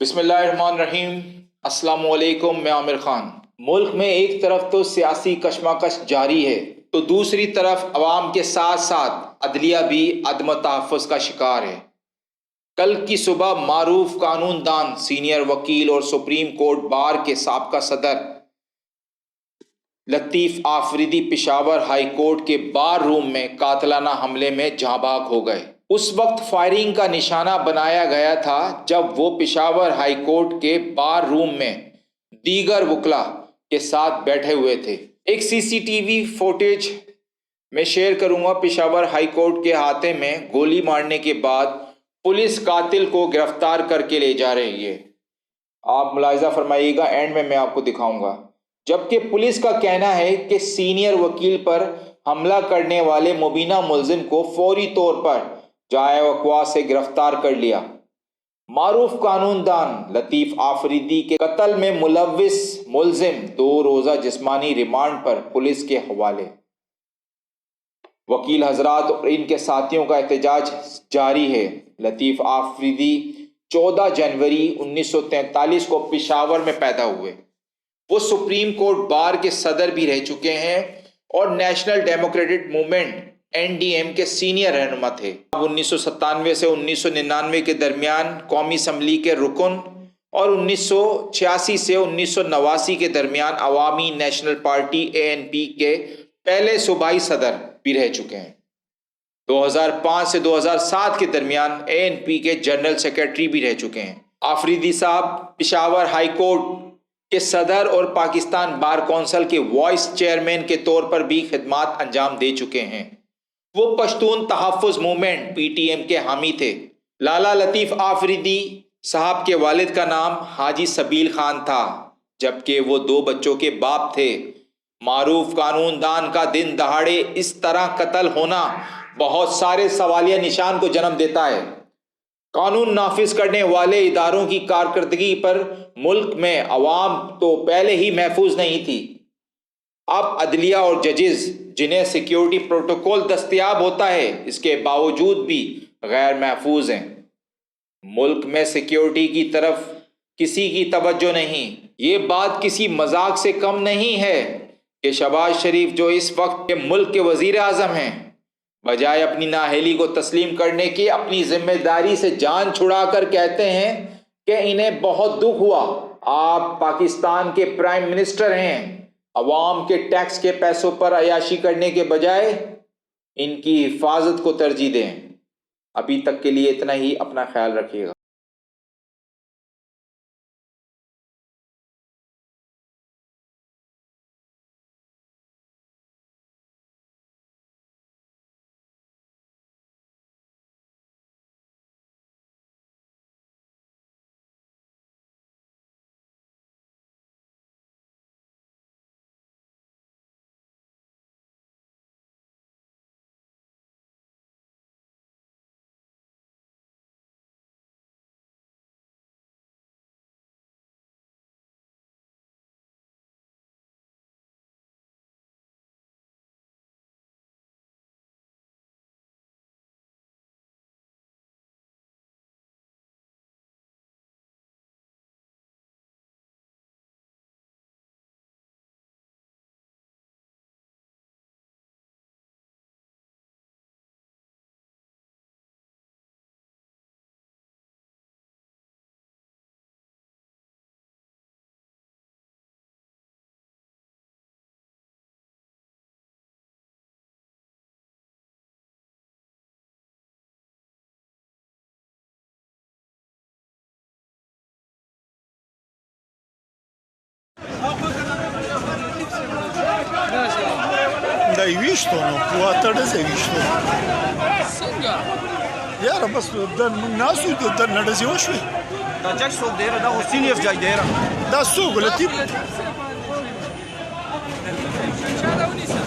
بسم اللہ الرحمن الرحیم۔ السلام علیکم، میں عامر خان۔ ملک میں ایک طرف تو سیاسی کشمکش جاری ہے تو دوسری طرف عوام کے ساتھ ساتھ عدلیہ بھی عدم تحفظ کا شکار ہے۔ کل کی صبح معروف قانون دان، سینئر وکیل اور سپریم کورٹ بار کے سابقہ صدر لطیف آفریدی پشاور ہائی کورٹ کے بار روم میں قاتلانہ حملے میں جاں بحق ہو گئے۔ اس وقت فائرنگ کا نشانہ بنایا گیا تھا جب وہ پشاور ہائی کورٹ کے بار روم میں دیگر وکلاء کے ساتھ بیٹھے ہوئے تھے۔ ایک سی سی ٹی وی فوٹیج میں شیئر کروں گا۔ پشاور ہائی کورٹ کے احاطے میں گولی مارنے کے بعد پولیس قاتل کو گرفتار کر کے لے جا رہی ہے۔ آپ ملاحظہ فرمائیے گا، اینڈ میں آپ کو دکھاؤں گا۔ جبکہ پولیس کا کہنا ہے کہ سینئر وکیل پر حملہ کرنے والے مبینہ ملزم کو فوری طور پر جائے وقوع سے گرفتار کر لیا۔ معروف قانون دان لطیف آفریدی کے قتل میں ملوث ملزم 2 روزہ جسمانی ریمانڈ پر پولیس کے حوالے۔ وکیل حضرات اور ان کے ساتھیوں کا احتجاج جاری ہے۔ لطیف آفریدی 14 جنوری 1943 کو پشاور میں پیدا ہوئے۔ وہ سپریم کورٹ بار کے صدر بھی رہ چکے ہیں اور نیشنل ڈیموکریٹک موومنٹ NDM کے سینئر رہنما تھے۔ 1997 سے 1999 کے درمیان قومی اسمبلی کے رکن اور 1986 سے 1989 کے درمیان عوامی نیشنل پارٹی ANP کے پہلے صوبائی صدر بھی رہ چکے ہیں۔ 2005 سے 2007 کے درمیان ANP کے جنرل سیکرٹری بھی رہ چکے ہیں۔ آفریدی صاحب پشاور ہائی کورٹ کے صدر اور پاکستان بار کونسل کے وائس چیئرمین کے طور پر بھی خدمات انجام دے چکے ہیں۔ وہ پشتون تحفظ موومنٹ PTM کے حامی تھے۔ لالا لطیف آفریدی صاحب کے والد کا نام حاجی سبیل خان تھا، جبکہ وہ 2 بچوں کے باپ تھے۔ معروف قانون دان کا دن دہاڑے اس طرح قتل ہونا بہت سارے سوالیہ نشان کو جنم دیتا ہے۔ قانون نافذ کرنے والے اداروں کی کارکردگی پر ملک میں عوام تو پہلے ہی محفوظ نہیں تھی، اب عدلیہ اور ججز جنہیں سیکیورٹی پروٹوکول دستیاب ہوتا ہے اس کے باوجود بھی غیر محفوظ ہیں۔ ملک میں سیکیورٹی کی طرف کسی کی توجہ نہیں۔ یہ بات کسی مذاق سے کم نہیں ہے کہ شہباز شریف جو اس وقت کے ملک کے وزیر اعظم ہیں، بجائے اپنی نااہلی کو تسلیم کرنے کے اپنی ذمہ داری سے جان چھڑا کر کہتے ہیں کہ انہیں بہت دکھ ہوا۔ آپ پاکستان کے پرائم منسٹر ہیں، عوام کے ٹیکس کے پیسوں پر عیاشی کرنے کے بجائے ان کی حفاظت کو ترجیح دیں۔ ابھی تک کے لیے اتنا ہی، اپنا خیال رکھیے گا۔ دا ویشتو نو پواتر دزه ویشتو څنګه یاره بس د ناسو د نډزې وشوې دا جج څوک دی دا خو سینیئر جج دی دا څوک لطیف چا دا ونیسه